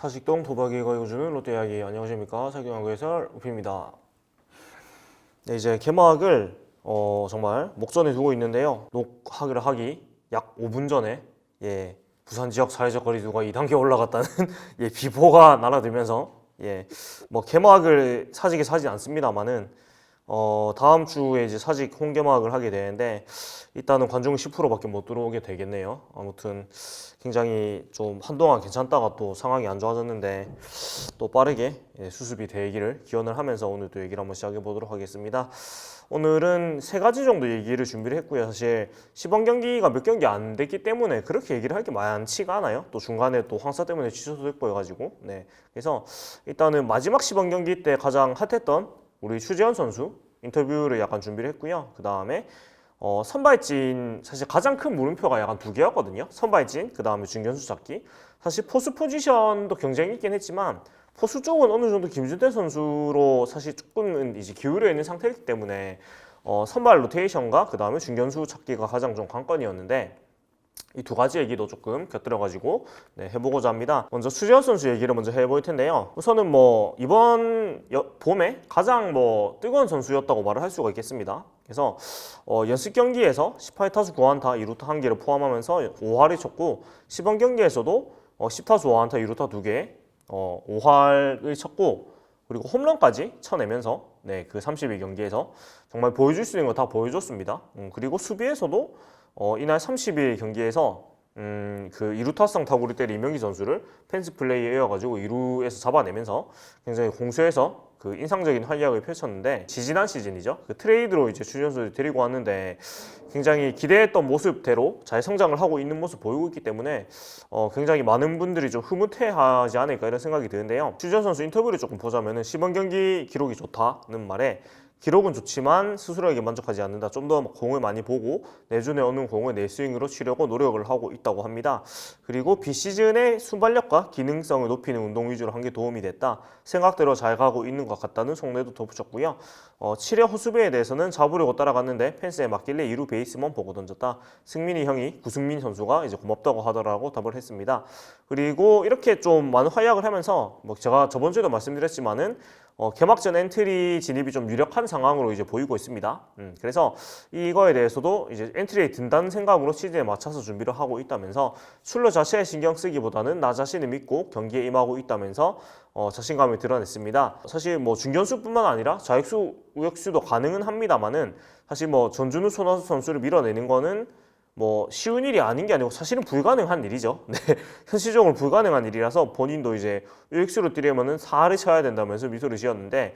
사직동 도박이 거여주는 롯데 이야기. 안녕하십니까, 사경야구 해설 우피입니다. 네, 이제 개막을 정말 목전에 두고 있는데요. 녹화를 하기 약 5분 전에 부산 지역 사회적 거리두기가 2단계 올라갔다는 비보가 날아들면서 뭐 개막을 사직에 사지 않습니다만은 다음 주에 이제 사직 홈개막을 하게 되는데 일단은 관중 10%밖에 못 들어오게 되겠네요. 아무튼 굉장히 좀 한동안 괜찮다가 또 상황이 안 좋아졌는데 또 빠르게 수습이 되기를 기원을 하면서 오늘 또 얘기를 한번 시작해 보도록 하겠습니다. 오늘은 세 가지 정도 얘기를 준비를 했고요. 사실 시범 경기가 몇 경기 안 됐기 때문에 그렇게 얘기를 할 게 많지가 않아요. 또 중간에 또 황사 때문에 취소도 됐고 해가지고 그래서 일단은 마지막 시범 경기 때 가장 핫했던 우리 추재현 선수 인터뷰를 약간 준비를 했고요. 그 다음에 선발진 사실 가장 큰 물음표가 약간 두 개였거든요. 선발진, 그 다음에 중견수 잡기. 사실 포수 포지션도 경쟁이 있긴 했지만 포수 쪽은 어느 정도 김준태 선수로 사실 조금은 이제 기울여 있는 상태이기 때문에 선발 로테이션과 그 다음에 중견수 찾기가 가장 좀 관건이었는데 이 두 가지 얘기도 조금 곁들여가지고 해보고자 합니다. 먼저 추재현 선수 얘기를 먼저 해볼 텐데요. 우선은 뭐 이번 봄에 가장 뜨거운 선수였다고 말을 할 수가 있겠습니다. 그래서 연습 경기에서 18타수 9안타 2루타 1개를 포함하면서 5할을 쳤고 시범 경기에서도 10타수 5안타 2루타 2개 5할을 쳤고 그리고 홈런까지 쳐내면서 그 32경기에서 정말 보여줄 수 있는 거 다 보여줬습니다. 그리고 수비에서도 이날 30일 경기에서 그 2루타성 타구를 때린 이명기 선수를 펜스 플레이에 이어가지고 2루에서 잡아내면서 굉장히 공수에서 그 인상적인 활약을 펼쳤는데 지지난 시즌이죠. 그 트레이드로 이제 추재현 선수를 데리고 왔는데 굉장히 기대했던 모습대로 잘 성장을 하고 있는 모습 보이고 있기 때문에 굉장히 많은 분들이 좀 흐뭇해하지 않을까 이런 생각이 드는데요. 추재현 선수 인터뷰를 조금 보자면은 시범 경기 기록이 좋다는 말에 기록은 좋지만 스스로에게 만족하지 않는다. 좀 더 공을 많이 보고 내준에 오는 공을 내 스윙으로 치려고 노력을 하고 있다고 합니다. 그리고 비시즌의 순발력과 기능성을 높이는 운동 위주로 한 게 도움이 됐다. 생각대로 잘 가고 있는 것 같다는 속내도 덧붙였고요. 7회 호수비에 대해서는 잡으려고 따라갔는데 펜스에 맞길래 2루 베이스만 보고 던졌다. 승민이 형이 구승민 선수가 이제 고맙다고 하더라고 답을 했습니다. 그리고 이렇게 좀 많은 활약을 하면서 제가 저번 주에도 말씀드렸지만은 개막전 엔트리 진입이 좀 유력한 상황으로 이제 보이고 있습니다. 그래서 이거에 대해서도 이제 엔트리에 든다는 생각으로 시즌에 맞춰서 준비를 하고 있다면서 출루 자체에 신경 쓰기보다는 나 자신을 믿고 경기에 임하고 있다면서 자신감을 드러냈습니다. 사실 중견수뿐만 아니라 좌익수, 우익수도 가능은 합니다만은 사실 전준우 손아섭 선수를 밀어내는 거는 쉬운 일이 아닌 게 아니고 사실은 불가능한 일이죠. 현실적으로 불가능한 일이라서 본인도 이제 우익수로 뛰려면은 4할을 쳐야 된다면서 미소를 지었는데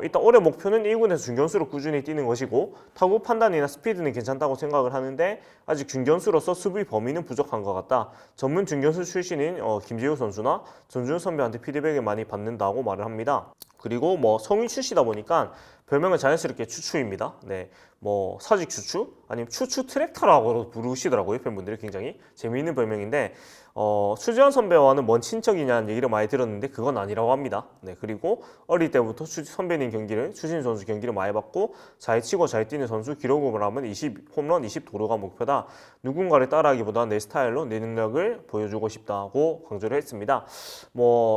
일단 올해 목표는 1군에서 중견수로 꾸준히 뛰는 것이고 타구 판단이나 스피드는 괜찮다고 생각을 하는데 아직 중견수로서 수비 범위는 부족한 것 같다. 전문 중견수 출신인 김재우 선수나 전준우 선배한테 피드백을 많이 받는다고 말을 합니다. 그리고 성인 출시다 보니까 별명은 자연스럽게 추추입니다. 사직 추추 아니면 추추 트랙터라고 부르시더라고요. 팬분들이 굉장히 재미있는 별명인데 추재현 선배와는 먼 친척이냐는 얘기를 많이 들었는데 그건 아니라고 합니다. 그리고 어릴 때부터 선배님 경기를 추신 선수 경기를 많이 봤고 잘 치고 잘 뛰는 선수 기록을 하면 홈런 20도루가 목표다. 누군가를 따라하기보다 내 스타일로 내 능력을 보여주고 싶다고 강조를 했습니다.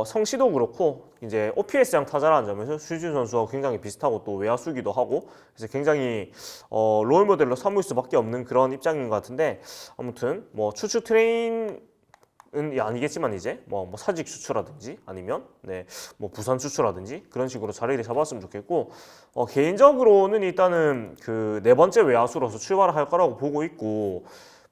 성씨도 그렇고 이제 OPS장 타자라는 점에서 추진 선수와 굉장히 비슷하고 또 외야수기도 하고 그래서 굉장히 롤모델로 삼을 수밖에 없는 그런 입장인 것 같은데 아무튼 추추 트레인 은 아니겠지만 이제 사직 추추라든지 아니면 부산 추추라든지 그런 식으로 자리를 잡았으면 좋겠고 개인적으로는 일단은 그 네 번째 외야수로서 출발을 할 거라고 보고 있고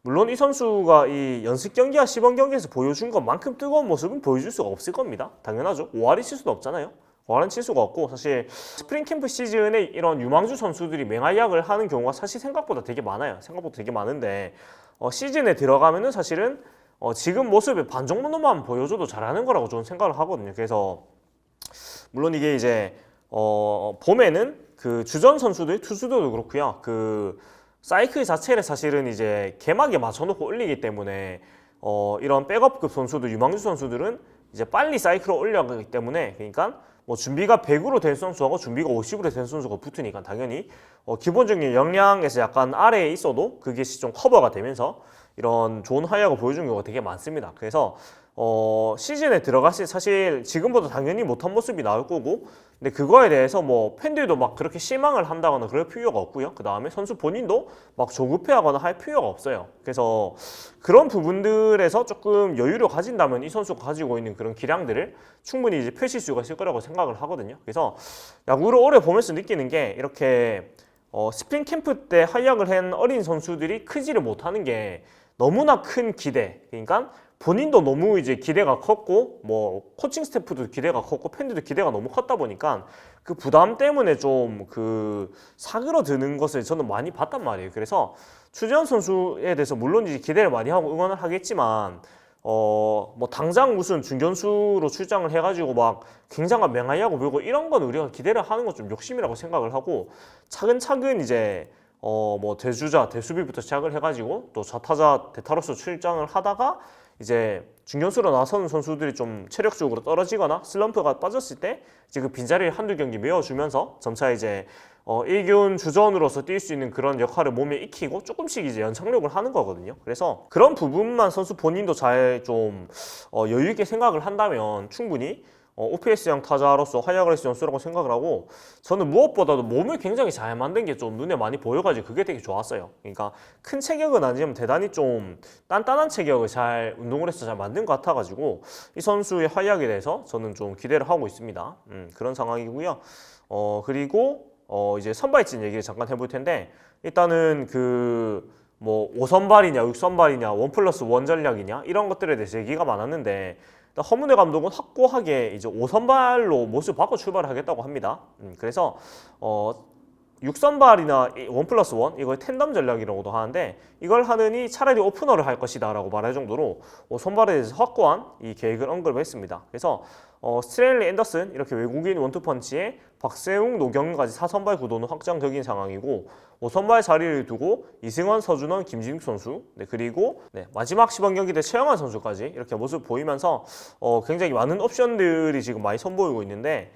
물론 이 선수가 이 연습 경기와 시범 경기에서 보여준 것만큼 뜨거운 모습은 보여줄 수가 없을 겁니다. 당연하죠. 5할이 칠 수도 없잖아요. 5할은 칠 수가 없고 사실 스프링 캠프 시즌에 이런 유망주 선수들이 맹활약을 하는 경우가 사실 생각보다 되게 많아요. 생각보다 되게 많은데 시즌에 들어가면은 사실은 지금 모습의 반 정도만 보여줘도 잘하는 거라고 저는 생각을 하거든요. 그래서 물론 이게 이제 봄에는 그 주전 선수들 투수들도 그렇고요. 그 사이클 자체를 사실은 이제 개막에 맞춰놓고 올리기 때문에 이런 백업급 선수들 유망주 선수들은 이제 빨리 사이클을 올려가기 때문에 그러니까 준비가 100으로 된 선수하고 준비가 50으로 된 선수가 붙으니까 당연히 기본적인 역량에서 약간 아래에 있어도 그게 좀 커버가 되면서 이런 좋은 활약을 보여준 경우가 되게 많습니다. 그래서 시즌에 들어갔을 때 사실 지금보다 당연히 못한 모습이 나올 거고, 근데 그거에 대해서 뭐 팬들도 막 그렇게 실망을 한다거나 그럴 필요가 없고요. 그 다음에 선수 본인도 막 조급해하거나 할 필요가 없어요. 그래서 그런 부분들에서 조금 여유를 가진다면 이 선수가 가지고 있는 그런 기량들을 충분히 이제 펼칠 수가 있을 거라고 생각을 하거든요. 그래서 야구를 오래 보면서 느끼는 게 이렇게 스프링 캠프 때 활약을 한 어린 선수들이 크지를 못하는 게 너무나 큰 기대, 그러니까 본인도 너무 이제 기대가 컸고 뭐 코칭 스태프도 기대가 컸고 팬들도 기대가 너무 컸다 보니까 그 부담 때문에 좀 그 사그러드는 것을 저는 많이 봤단 말이에요. 그래서 추재현 선수에 대해서 물론 이제 기대를 많이 하고 응원을 하겠지만 뭐 당장 무슨 중견수로 출장을 해가지고 막 굉장한 맹활약을 보이고 이런 건 우리가 기대를 하는 건 좀 욕심이라고 생각을 하고, 차근차근 이제 뭐 대주자, 대수비부터 시작을 해가지고 또 좌타자, 대타로서 출장을 하다가 이제 중견수로 나서는 선수들이 좀 체력적으로 떨어지거나 슬럼프가 빠졌을 때 이제 그 빈자리를 한두 경기 메워주면서 점차 이제 1군 주전으로서 뛸 수 있는 그런 역할을 몸에 익히고 조금씩 이제 연착륙을 하는 거거든요. 그래서 그런 부분만 선수 본인도 잘 좀 여유 있게 생각을 한다면 충분히 OPS형 타자로서 활약을 할 수 있는 선수라고 생각을 하고, 저는 무엇보다도 몸을 굉장히 잘 만든 게 좀 눈에 많이 보여가지고 그게 되게 좋았어요. 그러니까 큰 체격은 아니지만 대단히 좀 단단한 체격을 잘 운동을 해서 잘 만든 것 같아가지고 이 선수의 활약에 대해서 저는 좀 기대를 하고 있습니다. 그런 상황이고요. 그리고 이제 선발진 얘기를 잠깐 해볼 텐데, 일단은 그 뭐 5선발이냐 6선발이냐 1+1 전략이냐 이런 것들에 대해서 얘기가 많았는데, 허문회 감독은 확고하게 이제 5선발로 모습 바꿔 출발을 하겠다고 합니다. 그래서 6선발이나 1+1 이걸 텐덤 전략이라고도 하는데, 이걸 하느니 차라리 오프너를 할 것이다 라고 말할 정도로 5선발에 대해서 확고한 이 계획을 언급을 했습니다. 그래서 스트레일리 앤더슨 이렇게 외국인 원투펀치에 박세웅, 노경까지 4선발 구도는 확정적인 상황이고, 5선발 자리를 두고 이승원, 서준원, 김진욱 선수, 그리고 마지막 시범 경기 때 최영환 선수까지 이렇게 모습 보이면서 굉장히 많은 옵션들이 지금 많이 선보이고 있는데,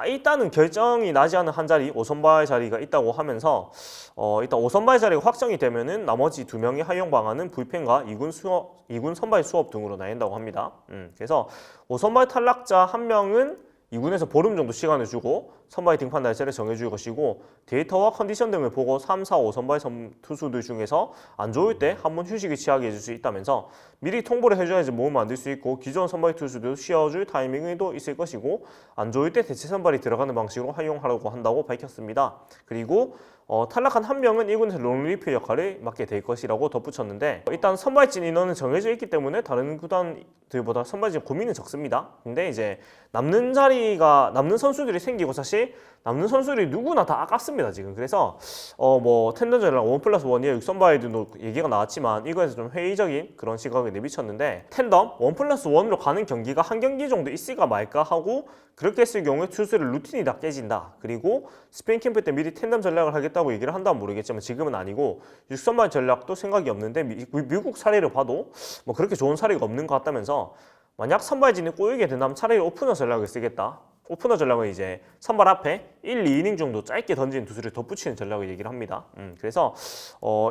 일단은 결정이 나지 않은 한 자리 5선발 자리가 있다고 하면서 일단 5선발 자리가 확정이 되면은 나머지 2명의 활용 방안은 불펜과 2군 선발 수업 등으로 나뉜다고 합니다. 그래서 5선발 탈락자 1명은 2군에서 보름 정도 시간을 주고 선발 등판 날짜를 정해줄 것이고, 데이터와 컨디션 등을 보고 3, 4, 5선발 투수들 중에서 안 좋을 때 한 번 휴식을 취하게 해줄 수 있다면서 미리 통보를 해줘야지 몸을 만들 수 있고, 기존 선발 투수도 쉬어줄 타이밍도 있을 것이고, 안 좋을 때 대체 선발이 들어가는 방식으로 활용하려고 한다고 밝혔습니다. 그리고 탈락한 1명은 1군에서 롱리프 역할을 맡게 될 것이라고 덧붙였는데, 일단 선발진 인원은 정해져 있기 때문에 다른 구단들보다 선발진 고민은 적습니다. 근데 이제 남는 선수들이 생기고, 사실 남는 선수들이 누구나 다 아깝습니다 지금. 그래서 뭐 텐덤 전략 1+1이에 6선발들도 얘기가 나왔지만 이거에서 좀 회의적인 그런 시각을 내비쳤는데, 텐덤 1+1으로 가는 경기가 한 경기 정도 있을까 말까 하고, 그렇게 했을 경우에 투수를 루틴이 다 깨진다. 그리고 스프링 캠프 때 미리 텐덤 전략을 하겠다고 얘기를 한다면 모르겠지만 지금은 아니고, 6선발 전략도 생각이 없는데 미국 사례를 봐도 뭐 그렇게 좋은 사례가 없는 것 같다면서, 만약 선발진이 꼬이게 된다면 차라리 오프너 전략을 쓰겠다. 오프너 전략은 이제 선발 앞에 1, 2이닝 정도 짧게 던지는 투수를 덧붙이는 전략을 얘기를 합니다. 그래서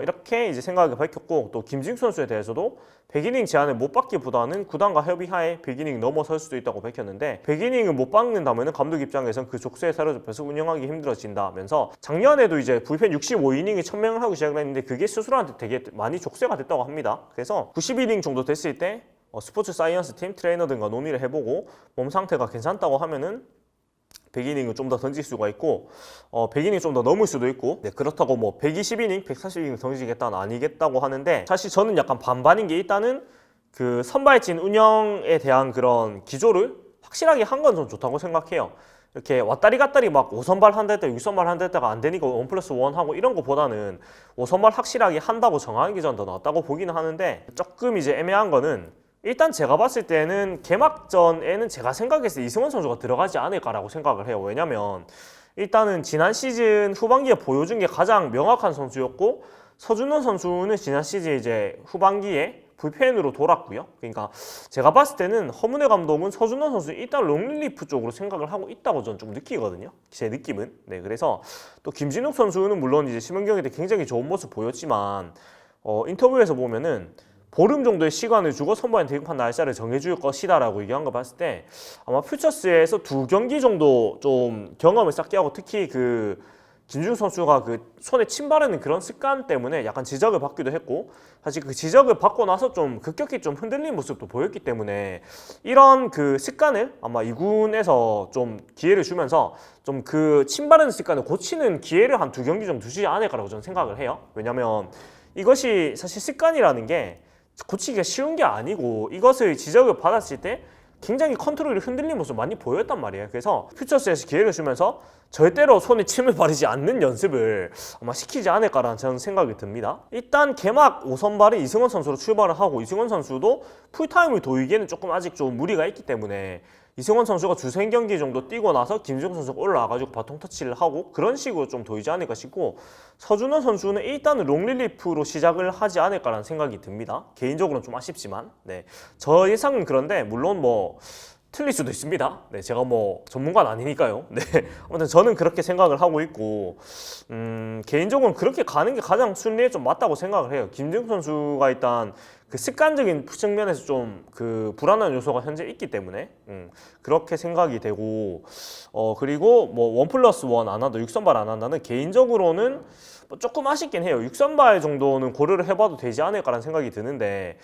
이렇게 이제 생각을 밝혔고, 또 김진욱 선수에 대해서도 100이닝 제한을 못 받기보다는 구단과 협의하에 100이닝 넘어설 수도 있다고 밝혔는데, 100이닝을 못 받는다면 감독 입장에선 그 족쇄에 사로잡혀서 운영하기 힘들어진다면서, 작년에도 이제 불펜 65이닝에 1000명을 하고 시작을 했는데 그게 스스로한테 되게 많이 족쇄가 됐다고 합니다. 그래서 90이닝 정도 됐을 때 스포츠 사이언스 팀 트레이너 등과 논의를 해보고 몸 상태가 괜찮다고 하면은 100이닝을 좀 더 던질 수가 있고, 100이닝 좀 더 넘을 수도 있고, 그렇다고 뭐 120이닝, 140이닝 던지겠다는 아니겠다고 하는데, 사실 저는 약간 반반인 게, 일단은 그 선발진 운영에 대한 그런 기조를 확실하게 한 건 좀 좋다고 생각해요. 이렇게 왔다리 갔다리 막 5선발 한다 했다가 6선발 한다 했다가 안 되니까 1+1 하고 이런 거보다는 5선발 확실하게 한다고 정하는 게 전 더 낫다고 보기는 하는데, 조금 이제 애매한 거는, 일단 제가 봤을 때는 개막전에는 제가 생각했을 때 이승원 선수가 들어가지 않을까라고 생각을 해요. 왜냐면 일단은 지난 시즌 후반기에 보여준 게 가장 명확한 선수였고, 서준원 선수는 지난 시즌 이제 후반기에 불펜으로 돌았고요. 그러니까 제가 봤을 때는 허문회 감독은 서준원 선수 일단 롱릴리프 쪽으로 생각을 하고 있다고 저는 좀 느끼거든요. 제 느낌은. 그래서 또 김진욱 선수는 물론 이제 심은경기 때 굉장히 좋은 모습 보였지만 인터뷰에서 보면은 보름 정도의 시간을 주고 선발에 대입한 날짜를 정해줄 것이다라고 얘기한 거 봤을 때 아마 퓨처스에서 2경기 정도 좀 경험을 쌓게 하고 특히 그 김준욱 선수가 그 손에 침 바르는 그런 습관 때문에 약간 지적을 받기도 했고 사실 그 지적을 받고 나서 좀 급격히 좀 흔들린 모습도 보였기 때문에 이런 그 습관을 아마 2군에서 좀 기회를 주면서 좀 그 침 바르는 습관을 고치는 기회를 한 2경기 정도 주지 않을까라고 저는 생각을 해요. 왜냐면 이것이 사실 습관이라는 게 고치기가 쉬운 게 아니고 이것을 지적을 받았을 때 굉장히 컨트롤이 흔들린 모습 많이 보였단 말이에요. 그래서 퓨처스에서 기회를 주면서 절대로 손에 침을 바르지 않는 연습을 아마 시키지 않을까라는 저는 생각이 듭니다. 일단 개막 5선발은 이승원 선수로 출발을 하고 이승원 선수도 풀타임을 도이기에는 조금 아직 좀 무리가 있기 때문에 이승원 선수가 두세 경기 정도 뛰고 나서 김준욱 선수가 올라와가지고 바통 터치를 하고 그런 식으로 좀 도이지 않을까 싶고 서준원 선수는 일단은 롱릴리프로 시작을 하지 않을까라는 생각이 듭니다. 개인적으로는 좀 아쉽지만 네. 저 예상은 그런데 물론 뭐 틀릴 수도 있습니다. 네, 제가 뭐 전문가는 아니니까요. 네, 아무튼 저는 그렇게 생각을 하고 있고 개인적으로는 그렇게 가는 게 가장 순리에 좀 맞다고 생각을 해요. 김준욱 선수가 일단 그 습관적인 측면에서 좀 그 불안한 요소가 현재 있기 때문에 그렇게 생각이 되고 그리고 뭐 1+1 안 한다, 6선발 안 한다는 개인적으로는 뭐 조금 아쉽긴 해요. 6선발 정도는 고려를 해봐도 되지 않을까라는 생각이 드는데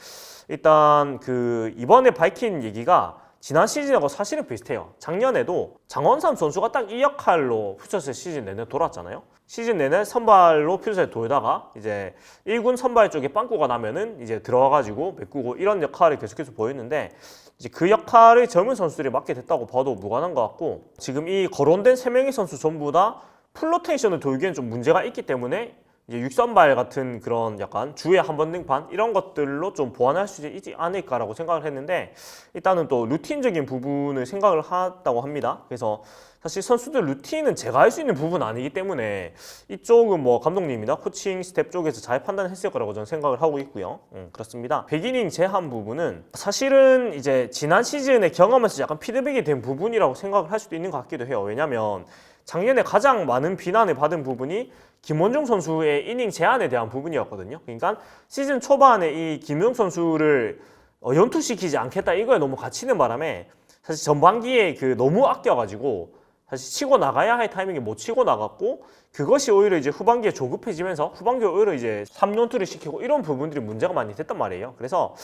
일단 그 이번에 밝힌 얘기가 지난 시즌하고 사실은 비슷해요. 작년에도 장원삼 선수가 딱 이 역할로 퓨처스 시즌 내내 돌았잖아요. 시즌 내내 선발로 퓨처스에 돌다가 이제 1군 선발 쪽에 빵꾸가 나면은 이제 들어와가지고 메꾸고 이런 역할을 계속해서 보였는데 이제 그 역할을 젊은 선수들이 맡게 됐다고 봐도 무관한 것 같고 지금 이 거론된 3명의 선수 전부 다 플로테이션을 돌기엔 좀 문제가 있기 때문에 이제 6선발 같은 그런 약간 주에 한 번 등판 이런 것들로 좀 보완할 수 있지 않을까라고 생각을 했는데 일단은 또 루틴적인 부분을 생각을 했다고 합니다. 그래서 사실 선수들 루틴은 제가 할 수 있는 부분은 아니기 때문에 이쪽은 뭐 감독님이나 코칭 스텝 쪽에서 잘 판단했을 거라고 저는 생각을 하고 있고요. 그렇습니다. 100이닝 제한 부분은 사실은 이제 지난 시즌의 경험에서 약간 피드백이 된 부분이라고 생각을 할 수도 있는 것 같기도 해요. 왜냐면 작년에 가장 많은 비난을 받은 부분이 김원중 선수의 이닝 제한에 대한 부분이었거든요. 그러니까 시즌 초반에 이 김용 선수를 연투시키지 않겠다 이거에 너무 갇히는 바람에 사실 전반기에 그 너무 아껴가지고 사실 치고 나가야 할 타이밍에 못 치고 나갔고 그것이 오히려 이제 후반기에 조급해지면서 후반기에 오히려 이제 3연투를 시키고 이런 부분들이 문제가 많이 됐단 말이에요. 그래서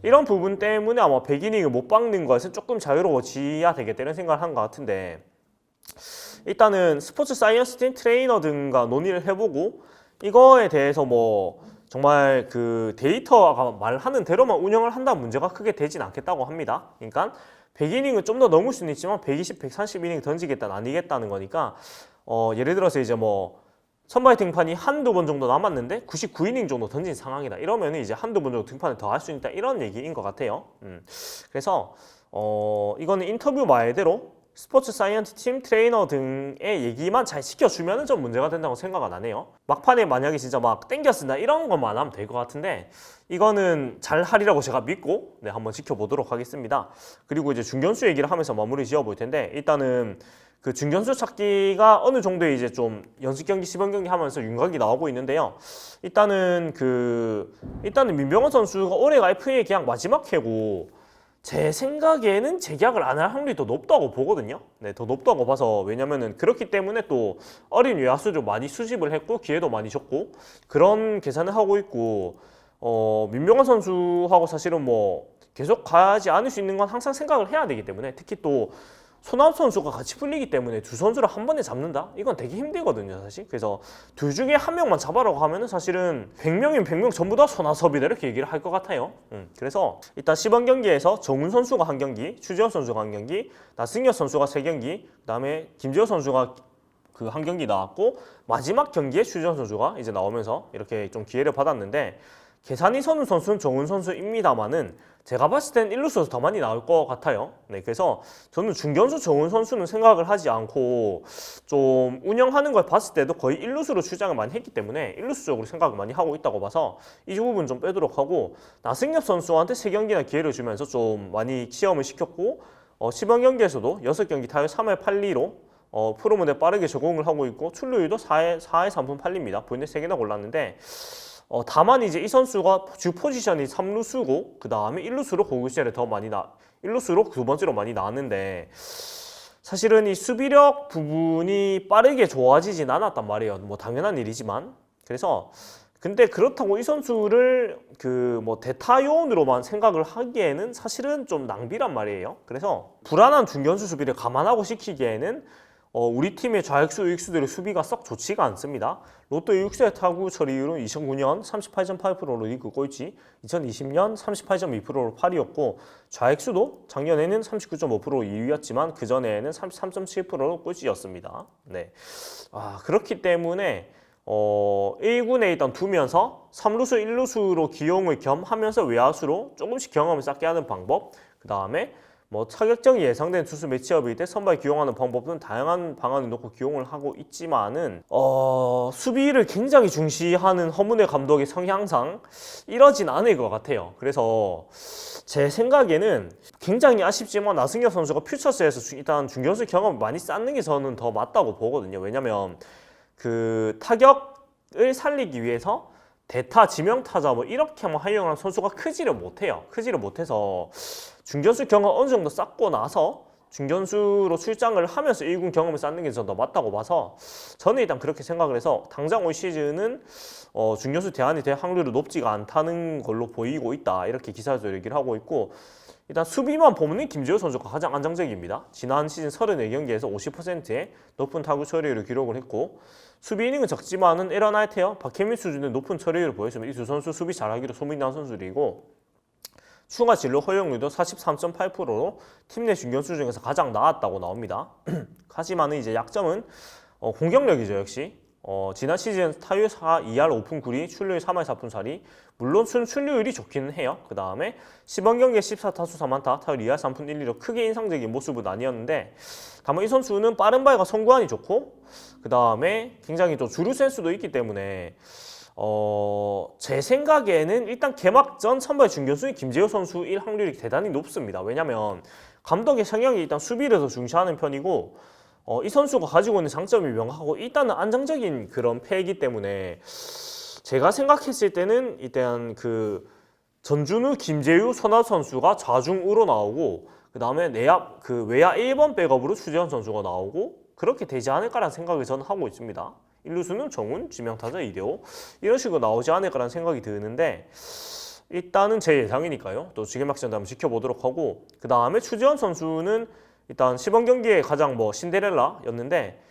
이런 부분 때문에 아마 100이닝을 못 박는 것은 조금 자유로워져야 되겠다는 생각을 한 것 같은데 일단은 스포츠 사이언스 팀 트레이너 등과 논의를 해보고 이거에 대해서 뭐 정말 그 데이터가 말하는 대로만 운영을 한다면 문제가 크게 되진 않겠다고 합니다. 그러니까 100이닝은 좀 더 넘을 수는 있지만 120, 130이닝 던지겠다는 아니겠다는 거니까 예를 들어서 이제 뭐 선발 등판이 한두 번 정도 남았는데 99이닝 정도 던진 상황이다. 이러면 이제 한두 번 정도 등판을 더 할 수 있다. 이런 얘기인 것 같아요. 그래서 이거는 인터뷰 말대로 스포츠 사이언스 팀 트레이너 등의 얘기만 잘 지켜주면 좀 문제가 된다고 생각은 안 해요. 막판에 만약에 진짜 막 땡겼습니다 이런 것만 하면 될 것 같은데 이거는 잘 하리라고 제가 믿고 네, 한번 지켜보도록 하겠습니다. 그리고 이제 중견수 얘기를 하면서 마무리 지어볼 텐데 일단은 그 중견수 찾기가 어느 정도 이제 좀 연습 경기, 시범 경기 하면서 윤곽이 나오고 있는데요. 일단은 민병헌 선수가 올해가 FA 계약 마지막 해고 제 생각에는 재계약을 안 할 확률이 더 높다고 보거든요. 네, 더 높다고 봐서 왜냐면은 그렇기 때문에 또 어린 외야수를 많이 수집을 했고 기회도 많이 줬고 그런 계산을 하고 있고 민병헌 선수하고 사실은 뭐 계속 가지 않을 수 있는 건 항상 생각을 해야 되기 때문에 특히 또 손아섭 선수가 같이 풀리기 때문에 두 선수를 한 번에 잡는다? 이건 되게 힘들거든요, 사실. 그래서 둘 중에 한 명만 잡아라고 하면은 사실은 100명이면 100명 전부 다 손아섭이다 이렇게 얘기를 할 것 같아요. 그래서 일단 시범 경기에서 정훈 선수가 한 경기, 추지현 선수가 한 경기, 나승엽 선수가 3경기, 그다음에 김지호 선수가 그 한 경기 나왔고 마지막 경기에 추지현 선수가 이제 나오면서 이렇게 좀 기회를 받았는데 계산이 서는 선수는 정훈 선수입니다만은 제가 봤을 땐 1루수에서 더 많이 나올 것 같아요. 네, 그래서 저는 중견수 정훈 선수는 생각을 하지 않고 좀 운영하는 걸 봤을 때도 거의 1루수로 출장을 많이 했기 때문에 1루수 쪽으로 생각을 많이 하고 있다고 봐서 이 부분 좀 빼도록 하고 나승엽 선수한테 3경기나 기회를 주면서 좀 많이 시험을 시켰고 시범 경기에서도 6경기 타율 3할 8리로 프로문에 빠르게 적응을 하고 있고 출루율도 4회 3분 8리입니다. 본인의 3개나 골랐는데 다만 이제 이 선수가 주 포지션이 3루수고 그 다음에 1루수로 공격 시절에 더 많이 1루수로 두 번째로 많이 나왔는데 사실은 이 수비력 부분이 빠르게 좋아지진 않았단 말이에요. 뭐 당연한 일이지만. 그래서 근데 그렇다고 이 선수를 그 뭐 대타 요원으로만 생각을 하기에는 사실은 좀 낭비란 말이에요. 그래서 불안한 중견수 수비를 감안하고 시키기에는 우리 팀의 좌익수, 우익수들의 수비가 썩 좋지가 않습니다. 롯데 6세 타구 처리율은 2009년 38.8%로 리그 꼴찌, 2020년 38.2%로 8위였고 좌익수도 작년에는 39.5%로 2위였지만 그 전에는 33.7%로 꼴찌였습니다. 네, 그렇기 때문에 1군에 일단 두면서 3루수, 1루수로 기용을 겸하면서 외야수로 조금씩 경험을 쌓게 하는 방법, 그 다음에 뭐 타격적이 예상된 투수 매치업일 때 선발 기용하는 방법은 다양한 방안을 놓고 기용을 하고 있지만은 수비를 굉장히 중시하는 허문회 감독의 성향상 이러진 않을 것 같아요. 그래서 제 생각에는 굉장히 아쉽지만 나승엽 선수가 퓨처스에서 일단 중견수 경험을 많이 쌓는 게 저는 더 맞다고 보거든요. 왜냐면 그 타격을 살리기 위해서 대타, 지명타자 뭐 이렇게만 활용하는 선수가 크지를 못해요. 크지를 못해서 중견수 경험 어느 정도 쌓고 나서 중견수로 출장을 하면서 1군 경험을 쌓는 게 더 맞다고 봐서 저는 일단 그렇게 생각을 해서 당장 올 시즌은 중견수 대안이 될 확률이 높지가 않다는 걸로 보이고 있다. 이렇게 기사에서 얘기를 하고 있고 일단 수비만 보면 김재호 선수가 가장 안정적입니다. 지난 시즌 34경기에서 50%의 높은 타구 처리율을 기록을 했고 수비 이닝은 적지만은 에러 나이테어, 박혜민 수준의 높은 처리율을 보였으면 이 두 선수 수비 잘하기로 소문난 선수들이고 추가 진로 허용률도 43.8%로 팀 내 중견수 중에서 가장 나았다고 나옵니다. 하지만은 이제 약점은 공격력이죠. 역시 지난 시즌 타율 4, 2할 5푼 9리, 출루율 3할 4푼 4리. 물론 출루율이 좋기는 해요. 그 다음에 10원경기에 14타수 4안타, 타율 2할 3푼 1리로 크게 인상적인 모습은 아니었는데 다만 이 선수는 빠른 발과 송구안이 좋고 그 다음에 굉장히 또 주루 센스도 있기 때문에 제 생각에는 일단 개막전 선발 중견수인 김재호 선수일 확률이 대단히 높습니다. 왜냐면 감독의 성향이 일단 수비를 더 중시하는 편이고 이 선수가 가지고 있는 장점이 명확하고 일단은 안정적인 그런 패이기 때문에 제가 생각했을 때는 일단 그 전준우, 김재우, 손아섭 선수가 좌중으로 나오고 그 다음에 내야 그 외야 1번 백업으로 추재현 선수가 나오고 그렇게 되지 않을까라는 생각을 저는 하고 있습니다. 1루수는 정훈, 지명타자 이대호 이런 식으로 나오지 않을까라는 생각이 드는데 일단은 제 예상이니까요. 또 지개막전 한번 지켜보도록 하고 그 다음에 추재현 선수는 일단 시범 경기에 가장 뭐 신데렐라였는데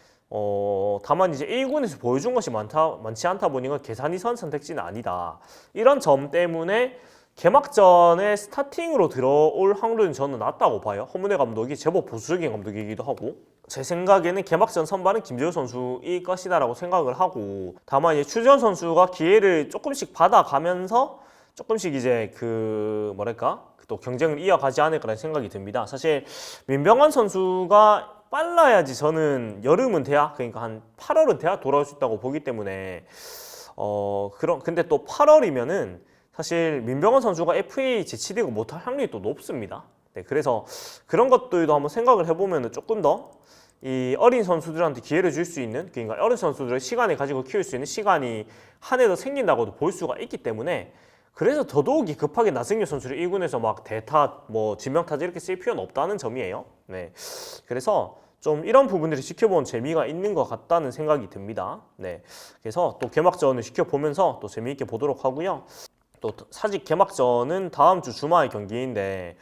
다만 이제 1군에서 보여준 것이 많지 않다 보니까 계산이 선 선택지는 아니다. 이런 점 때문에 개막전에 스타팅으로 들어올 확률은 저는 낮다고 봐요. 허문회 감독이 제법 보수적인 감독이기도 하고 제 생각에는 개막전 선발은 김재호 선수일 것이다라고 생각을 하고 다만 이제 추재현 선수가 기회를 조금씩 받아가면서 조금씩 이제 그 뭐랄까 또 경쟁을 이어가지 않을까라는 생각이 듭니다. 사실 민병헌 선수가 빨라야지 저는 여름은 대학 그러니까 한 8월은 대학 돌아올 수 있다고 보기 때문에 근데 또 8월이면은 사실 민병헌 선수가 FA 제치되고 못할 확률이 또 높습니다. 네, 그래서 그런 것들도 한번 생각을 해보면 조금 더 이 어린 선수들한테 기회를 줄 수 있는 그러니까 어린 선수들의 시간을 가지고 키울 수 있는 시간이 한 해 더 생긴다고도 볼 수가 있기 때문에 그래서 더더욱이 급하게 나승엽 선수를 1군에서 막 대타, 뭐 지명타자 이렇게 쓸 필요는 없다는 점이에요. 네, 그래서 좀 이런 부분들을 지켜보는 재미가 있는 것 같다는 생각이 듭니다. 네, 그래서 또 개막전을 지켜보면서 또 재미있게 보도록 하고요. 또 사직 개막전은 다음 주 주말 경기인데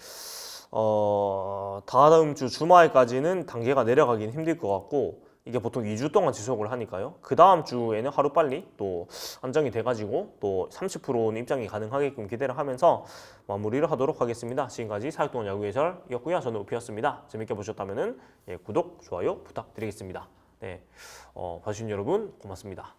다음 주 주말까지는 단계가 내려가긴 힘들 것 같고 이게 보통 2주 동안 지속을 하니까요. 그 다음 주에는 하루빨리 또 안정이 돼가지고 또 30%는 입장이 가능하게끔 기대를 하면서 마무리를 하도록 하겠습니다. 지금까지 사육동안 야구 해설이었고요. 저는 우피였습니다. 재밌게 보셨다면 구독, 좋아요 부탁드리겠습니다. 네, 봐주신 여러분 고맙습니다.